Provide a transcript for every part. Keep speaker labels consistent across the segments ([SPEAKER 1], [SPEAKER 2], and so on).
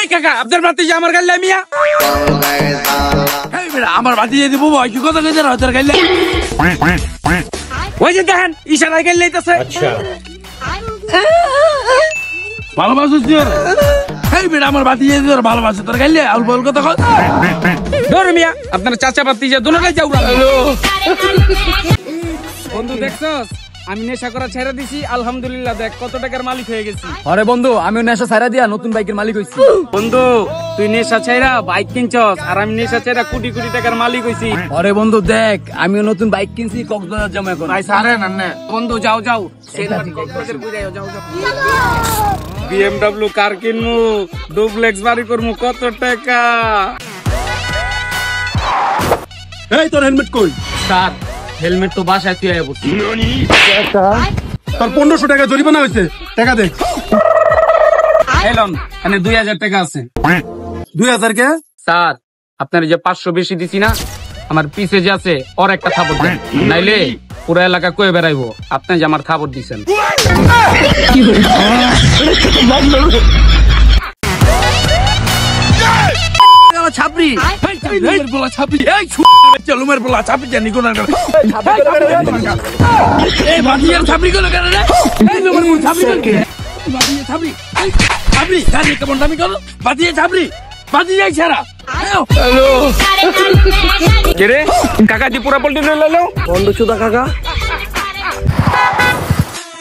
[SPEAKER 1] এই কাকা আপনার ভাতিজা আমার গাইলে মিয়া আমার ভাতিজা দিব কি কথা কইতে তোর গাইলে ওই যে দেখেন ইশারায় গাইলে আইতাছে আচ্ছা ভালোবাসিস তুই এই বেটা আমার ভাতিজা তোর ভালোবাসে তোর গাইলে আউল বল কথা কই ধর মিয়া আপনার চাচা ভাতিজা দুটোই যাও হ্যালো বন্ধু দেখছস আমি নেশা করা ছেড়ে দিছি আলহামদুলিল্লাহ দেখ কত টাকার মালিক হয়ে গেছি
[SPEAKER 2] আরে বন্ধু আমিও নেশা ছাইরা দিয়া নতুন বাইকের মালিক হইছি
[SPEAKER 1] বন্ধু তুই নেশা ছাইরা বাইক কিনছস আর আমি নেশা ছাইরা কোটি কোটি টাকার মালিক হইছি
[SPEAKER 2] আরে বন্ধু দেখ আমিও নতুন বাইক কিনছি কক্সবাজার যাবো এখন
[SPEAKER 1] ভাই সারে না বন্ধু যাও যাও কক্সবাজার বুঝাইও যাও যাও BMW কার কিনমু ডুপ্লেক্স বাড়ি করমু কত টাকা
[SPEAKER 3] এই তোর হেলমেট কই
[SPEAKER 1] স্যার হেলমেট তো বাসায় তুই আয় বসি
[SPEAKER 3] তোর 1500 টাকা জরিমানা হয়েছে টাকা দে
[SPEAKER 1] এলন এখানে 2000 টাকা আছে
[SPEAKER 3] 2000 কে
[SPEAKER 1] স্যার আপনার যে 500 বেশি দিছি না আমার পিছে যে আছে ওর একটা থাপড় দেন নাইলে পুরো এলাকা কয়ে বেড়াইবো আপনি যে আমার থাপড় দিছেন
[SPEAKER 2] ছাপরি
[SPEAKER 1] কাকা দি পুরা পল্টি
[SPEAKER 2] বন্ধু চুদা কাকা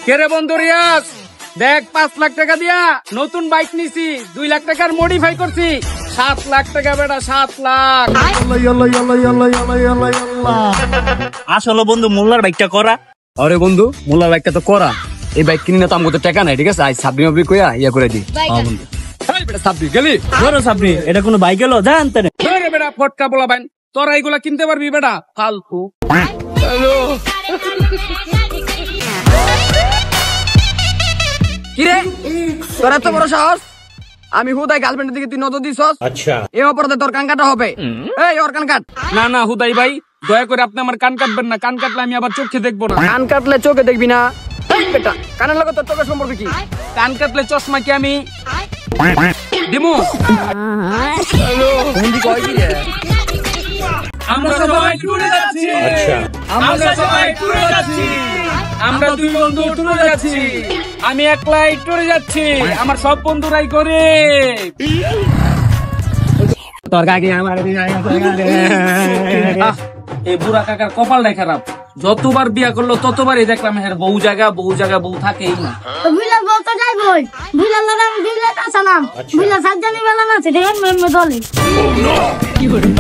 [SPEAKER 1] কেরে বন্ধু রিয়াজ দেখ 5 লাখ টাকা দিয়া নতুন বাইক নিছি 2 লাখ টাকার মডিফাই করছি 7 লাখ টাকা বেটা 7 লাখ
[SPEAKER 4] আসলে বন্ধু মোল্লার বাইকটা করা
[SPEAKER 2] আরে বন্ধু মোল্লার বাইকটা তো করা এই বাইক কিনে না তো আমাকে তো টাকা নাই ঠিক আছে আজ সাবরি মাবরি কইয়া ইয়া করে দি বন্ধু বেটা সাবরি গেলি
[SPEAKER 4] ধরো সাবরি এটা কোনো বাইক এলো জানতে না
[SPEAKER 1] বেটা ফটকা বলা বাইন তোরা এইগুলা কিনতে পারবি বেটা ফালতু হ্যালো
[SPEAKER 2] কিরে তোর এত বড় সাহস আমি হুদাই গার্লফ্রেন্ডের দিকে তুই নজর দিছস আচ্ছা এই অপরাধে তোর কান কাটা হবে এই ওর কান কাট
[SPEAKER 1] না না হুদাই ভাই দয়া করে আপনি আমার কান কাটবেন না কান কাটলে আমি আবার চোখে দেখবো না
[SPEAKER 2] কান কাটলে চোখে দেখবি না বেটা কানের লগে তোর চোখের সম্পর্ক কি
[SPEAKER 1] কান কাটলে চশমা কি আমি দিমু হ্যালো
[SPEAKER 2] হিন্দি কই কি রে
[SPEAKER 1] আমরা সবাই টুরে যাচ্ছি আমরা সবাই টুরে যাচ্ছি আমরা দুই বন্ধু টুরে যাচ্ছি আমি একলাই টুরে যাচ্ছি আমার সব বন্ধুরাই করে
[SPEAKER 2] তোর কাকি আমার
[SPEAKER 1] এই বুড়া কাকার কপালটাই খারাপ যতবার বিয়া করলো ততবারই দেখলাম হ্যাঁ বহু জায়গা বউ থাকেই না
[SPEAKER 5] বুইলা বলতে যাইবই বুইলা লাগাম দিলে কাছালাম বুইলা সাজ্জানি বেলা না আছে দেখেন মেমে দলে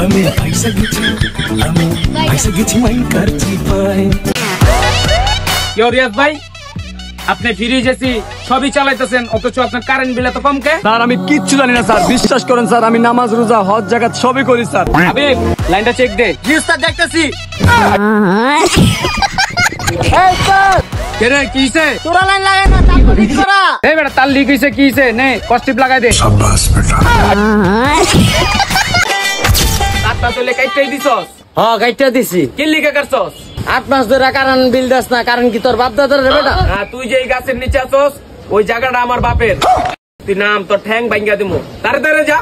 [SPEAKER 6] আমি পয়সা গেছি মাই করছি পায়
[SPEAKER 1] রিয়াজ ভাই আপনি ফিরে যেছি সবই চালাইতেছেন অথচ আপনার কারেন্ট বিল এত কম কে
[SPEAKER 2] স্যার আমি কিচ্ছু জানি না স্যার বিশ্বাস করেন স্যার আমি নামাজ রোজা হজ জাকাত সবই করি স্যার
[SPEAKER 1] হাবিব লাইনটা চেক দে
[SPEAKER 2] জি স্যার দেখতেছি
[SPEAKER 5] এই স্যার
[SPEAKER 1] কেরে কিছে
[SPEAKER 5] তোরা লাইন লাগে না তারপর ঠিক করা
[SPEAKER 1] এই বেটা তার লিক হইছে কিছে নে কস্টিপ লাগাই দে
[SPEAKER 6] শাবাশ বেটা
[SPEAKER 1] কাটটা তো লেখাইতেই দিছস
[SPEAKER 2] হ্যাঁ গাইটা দিছি
[SPEAKER 1] কি লিখে করছস
[SPEAKER 2] 8 মাস ধরে কারণ বিল দাস না কারণ কি তোর বাপ দাদার রে বেটা
[SPEAKER 1] হ্যাঁ তুই যে এই গাছের নিচে আছস ওই জায়গাটা আমার বাপের তুই নাম তোর ঠ্যাং ভাঙ্গা দিমু তাড়াতাড়ি যা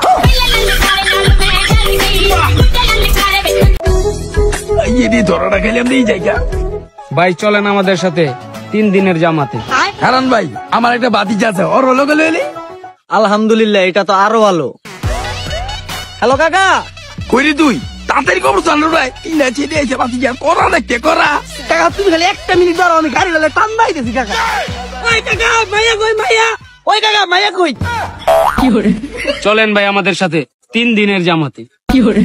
[SPEAKER 3] এই ধরাটা খেলাম এই জায়গা
[SPEAKER 1] ভাই চলেন আমাদের সাথে 3 দিনের জামাতে
[SPEAKER 3] কারণ ভাই আমার একটা ভাতিজা আছে ওর হলো গেলে
[SPEAKER 4] আলহামদুলিল্লাহ এটা তো আরো ভালো
[SPEAKER 2] হ্যালো কাকা
[SPEAKER 3] কইলি তুই তাড়াতাড়ি খবর চালু ভাই ইনা ছেড়ে এসে ভাতিজা করা দেখতে করা
[SPEAKER 2] কাকা তুমি খালি একটা মিনিট দাঁড়াও আমি গাড়ি লালে টান দাই দিছি কাকা ওই কাকা মাইয়া কই মাইয়া ওই কাকা মাইয়া কই কি হরে
[SPEAKER 1] চলেন ভাই আমাদের সাথে 3 দিনের জামাতে
[SPEAKER 2] কি হরে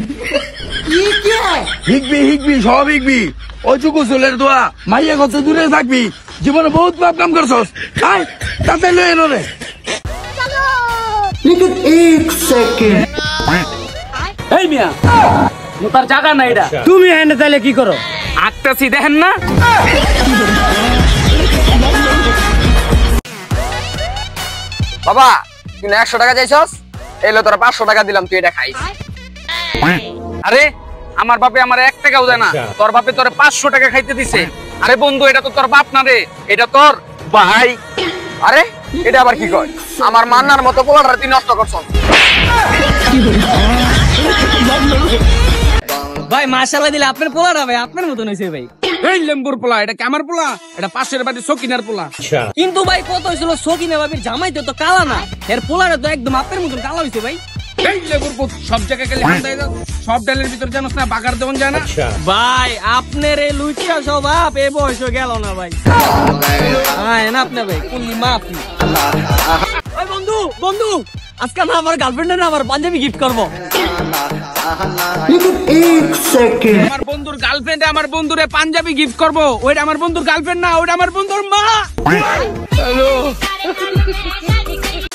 [SPEAKER 3] হিকবি সব হিকবি ওই চুকু চুলের দোয়া মাইয়া কত দূরে থাকবি জীবনে বহুত পাপ কাম করছস আয় তাতে লই এলো রে
[SPEAKER 1] এই মিয়া মোতার জায়গা নাই এটা
[SPEAKER 2] তুমি এনে তাইলে কি করো
[SPEAKER 1] আটটাছি দেখেন না
[SPEAKER 2] বাবা তুই 100 টাকা চাইছস এলো তোরা 500 টাকা দিলাম তুই এটা খাইস
[SPEAKER 1] আরে আমার বাপে আমার 1 টাকাও দেয় না তোর বাপে তোরে 500 টাকা খাইতে দিছে আরে বন্ধু এটা তো তোর বাপ না রে এটা তোর ভাই
[SPEAKER 2] আরে এটা আবার কি কয়? আমার মান্নার মতো পোলাটা তুই নষ্ট করছ।
[SPEAKER 4] ভাই মাশাআল্লাহ দিলে আপনার পোলাটা ভাই আপনার মতন হয়েছে ভাই।
[SPEAKER 1] এই লেম্বুর পোলা, এটা কি আমার পোলা? এটা পাশের বাড়ি সকিনার পোলা।
[SPEAKER 4] কিন্তু ভাই কত হয়েছিল সকিনা ভাবির জামাইতে তো কালা না, এর পোলাটা তো একদম আপনার মতন কালা হয়েছে ভাই।
[SPEAKER 1] এই লেবুর পোত, সব জায়গায় গেলে হান্দাই দাও, সব ডালের ভিতর জানোস না বাগার দেওয়ান যায় না।
[SPEAKER 4] ভাই আপনার এই লুচা স্বভাব এ বয়স গেল না ভাই। হ্যাঁ না আপনি ভাই কুল্লি মাফি। ওই বন্ধু বন্ধু, আজকে না আমার গার্লফ্রেন্ডের না আমার পাঞ্জাবি গিফট করবো।
[SPEAKER 1] আমার বন্ধুর গার্লফ্রেন্ডে আমার বন্ধুরে পাঞ্জাবি গিফট করবো। ওইটা আমার বন্ধুর গার্লফ্রেন্ড না, ওইটা আমার বন্ধুর মা।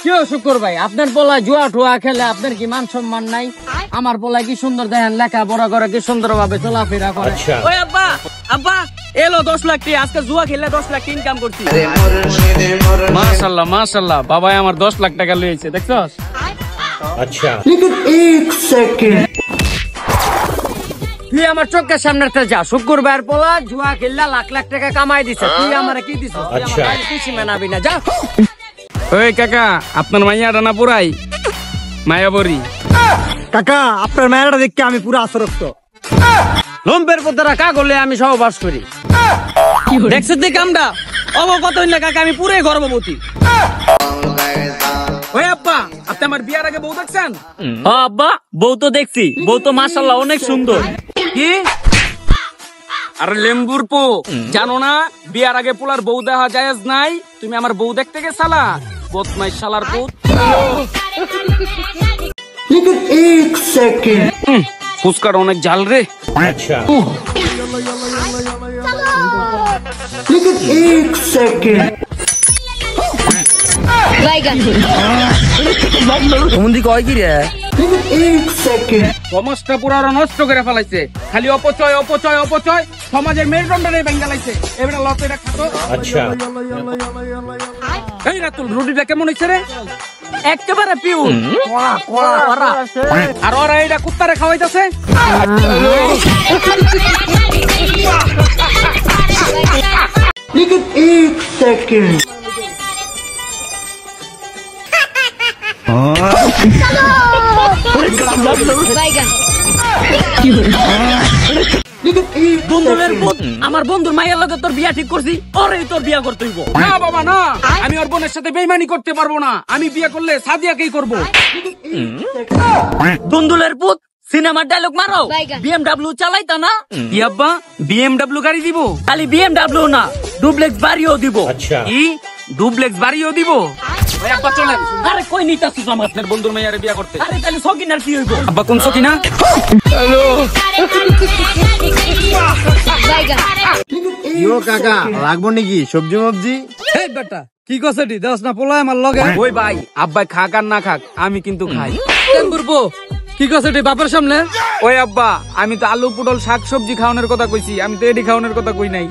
[SPEAKER 2] কি শুকুর ভাই, আপনার পোলা জুয়া টুয়া খেলে আপনার কি মান সম্মান নাই? আমার পোলা কি সুন্দর দেখেন, লেখাপড়া করে কি সুন্দর ভাবে চলাফেরা করে।
[SPEAKER 4] ওই আব্বা আব্বা এলো 10 লাখ টাকা, আজকে জুয়া খেলে 10 লাখ ইনকাম করছি।
[SPEAKER 1] মাশাআল্লাহ মাশাআল্লাহ, বাবাই আমার 10 লাখ টাকা লইছে, দেখছস?
[SPEAKER 2] তুই আমার চোখের সামনে যা, শুকুর ভাইয়ের পোলা জুয়া খেললা লাখ লাখ টাকা কামাই দিছে, তুই আমার কি দিছ? কিছু মেনাবি না, যা।
[SPEAKER 1] ওই কাকা, আপনার মাইয়াটা না পুরাই মায়াবরী।
[SPEAKER 4] কাকা আপনার মেয়েটা দেখতে আমি পুরো আসরক্ত।
[SPEAKER 2] লম্বের পদ্মারা কা করলে আমি সহবাস করি।
[SPEAKER 4] দেখছো দেখ আমরা অবগত হইল না কাকা, আমি পুরোই গর্ভবতী।
[SPEAKER 1] ওই আব্বা, আপনি আমার বিয়ার আগে বউ দেখছেন?
[SPEAKER 4] আব্বা বউ তো দেখছি, বউ তো মাশাআল্লাহ অনেক সুন্দর।
[SPEAKER 1] কি? আরে লেম্বুর পো, জানো না বিয়ার আগে পোলার বউ দেখা জায়েজ নাই? তুমি আমার বউ দেখতে গেছালা? বদমাইশ শালার পুত। ফুসকার অনেক জাল রে। সমাজটা পুরা নষ্ট করে ফেলাইছে, খালি অপচয় অপচয় অপচয়, সমাজের মেরুদণ্ডে ভেঙে লাইছে। এবারে লতে এটা খাতো। এই রাতুল, রুটিটা কেমন হইছে রে?
[SPEAKER 4] একেবারে পিউর।
[SPEAKER 1] আর ওরা এটা কুত্তারে খাওয়াইতেছে।
[SPEAKER 4] বন্ধুদের পুত, আমার বন্ধুর মায়ের লগে তোর বিয়া ঠিক করছি, ওরেই তোর বিয়া করতে হইব।
[SPEAKER 1] না বাবা না, আমি ওর বোনের সাথে বেইমানি করতে পারবো না। আমি বিয়ে করলে সাদিয়াকেই করব।
[SPEAKER 4] বন্ধুদের পুত, সিনেমার ডায়লগ মারো, বিএমডব্লিউ চালাইতা না?
[SPEAKER 1] কি আব্বা, বিএমডব্লিউ গাড়ি দিব?
[SPEAKER 4] খালি বিএমডব্লিউ না, ডুপ্লেক্স বাড়িও দিব।
[SPEAKER 1] কি ডুপ্লেক্স বাড়িও দিব? ওই আব্বা চলেন।
[SPEAKER 4] আরে কই নিতাছিস আমার
[SPEAKER 1] আপনার বন্ধুর মেয়ারে বিয়ে করতে?
[SPEAKER 4] আরে তাহলে সকিনার কি হইব?
[SPEAKER 1] আব্বা কোন সকিনা?
[SPEAKER 2] কাকা লাগবো নাকি সবজি মবজি?
[SPEAKER 1] এই বেটা কি কছেটি দশ না পোলা আমার লগে? ওই ভাই, আব্বাই খাক আর না খাক, আমি কিন্তু খাই। করবো কি কছেটি বাপের সামনে? ওই আব্বা, আমি তো আলু পটল শাক সবজি খাওয়ানোর কথা কইছি, আমি তো এডি খাওয়ানোর কথা কই নাই।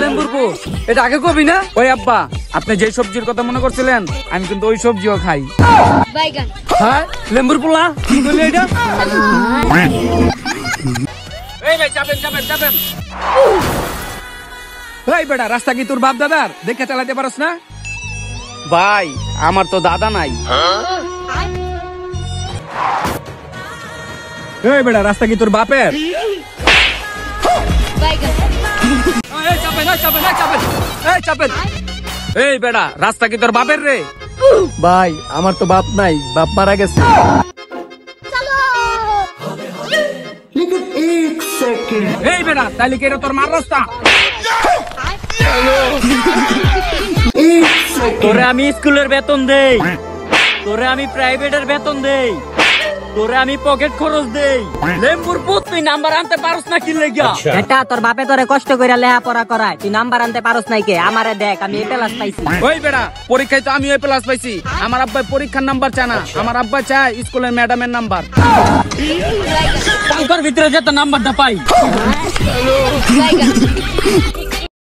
[SPEAKER 1] লেম্বুরপো, এটা আগে কবি না? ওই আব্বা, আপনি যে সবজির কথা মনে করছিলেন, আমি কিন্তু ওই সবজিও খাই। হ্যাঁ লেম্বুর পোলা, কি বলি এটা? এই ভাই চাপেন চাপেন চাপেন। এই বেটা, রাস্তা কি তোর বাপ দাদার? দেখে চালাতে পারস না? ভাই আমার তো দাদা নাই। এই বেটা, রাস্তা কি তোর বাপের? এই বেটা, রাস্তা কি তোর বাপের রে?
[SPEAKER 2] ভাই আমার তো বাপ নাই, বাপ মারা গেছে।
[SPEAKER 1] এই বেটা, তাইলে কি এটা তোর মার রাস্তা?
[SPEAKER 4] তোরে আমি স্কুলের বেতন দেই, তোরে আমি প্রাইভেটের বেতন দেই, তোরে আমি পকেট খরচ দেই। লেম্বুর পুত, তুই নাম্বার আনতে পারস না কি লেগা?
[SPEAKER 7] এটা তোর বাপে তোরে কষ্ট করে লেখাপড়া করায়, তুই নাম্বার আনতে পারস নাই কে? আমারে দেখ, আমি এ প্লাস পাইছি।
[SPEAKER 1] ওই বেটা, পরীক্ষায় তো আমি ওই প্লাস পাইছি। আমার আব্বাই পরীক্ষার নাম্বার চায় না, আমার আব্বা চায় স্কুলের ম্যাডামের নাম্বার।
[SPEAKER 4] ভিতরে যেত নাম্বারটা পাই।